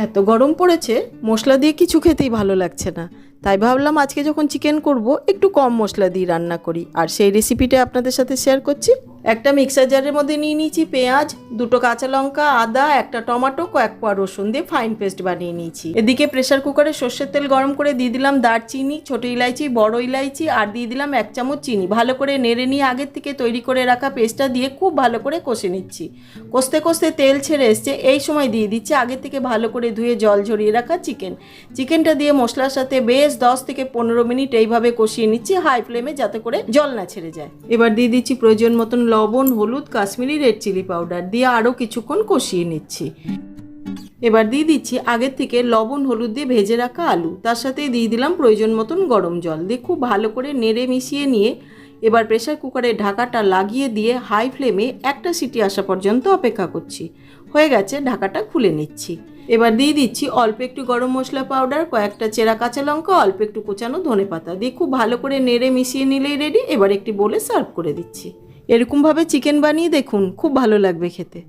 এত গরম পড়েছে, মশলা দিয়ে কিছু খেতেই ভালো লাগছে না। তাই ভাবলাম আজকে যখন চিকেন করব একটু কম মশলা দিয়ে রান্না করি, আর সেই রেসিপিটা আপনাদের সাথে শেয়ার করছি। একটা মিক্সার জারের মধ্যে নিয়ে নিয়েছি পেঁয়াজ, দুটো কাঁচা লঙ্কা, আদা, একটা টমেটো, কয়েক কোয়া রসুন দিয়ে ফাইন পেস্ট বানিয়ে নিয়েছি। এদিকে প্রেসার কুকারে সর্ষের তেল গরম করে দিয়ে দিলাম দারচিনি, ছোটো ইলাইচি, বড় ইলাইচি আর দিয়ে দিলাম 1 চামচ চিনি। ভালো করে নেড়ে নিয়ে আগের থেকে তৈরি করে রাখা পেস্টটা দিয়ে খুব ভালো করে কষে নিচ্ছি। কষতে কষতে তেল ছেড়ে এসছে, এই সময় দিয়ে দিচ্ছি আগে থেকে ভালো করে ধুয়ে জল ঝরিয়ে রাখা চিকেনটা দিয়ে মশলার সাথে বেশ 10 থেকে 15 মিনিট এইভাবে কষিয়ে নিচ্ছি হাই ফ্লেমে, যাতে করে জল না ছেড়ে যায়। এবার দিয়ে দিচ্ছি প্রয়োজন মতন লবণ, হলুদ, কাশ্মীরি রেড চিলি পাউডার দিয়ে আরও কিছুক্ষণ কষিয়ে নিচ্ছি। এবার দিয়ে দিচ্ছি আগের থেকে লবণ হলুদ দিয়ে ভেজে রাখা আলু, তার সাথে দিয়ে দিলাম প্রয়োজন মতন গরম জল দিয়ে খুব ভালো করে নেড়ে মিশিয়ে নিয়ে এবার প্রেসার কুকারের ঢাকাটা লাগিয়ে দিয়ে হাই ফ্লেমে একটা সিটি আসা পর্যন্ত অপেক্ষা করছি। হয়ে গেছে, ঢাকাটা খুলে নিচ্ছি। এবার দিয়ে দিচ্ছি অল্প একটু গরম মশলা পাউডার, কয়েকটা চেরা কাঁচা লঙ্কা, অল্প একটু কোচানো ধনেপাতা দিয়ে খুব ভালো করে নেড়ে মিশিয়ে নিলেই রেডি। এবার একটি বোলে সার্ভ করে দিচ্ছি। এরকমভাবে চিকেন বানিয়ে দেখুন, খুব ভালো লাগবে খেতে।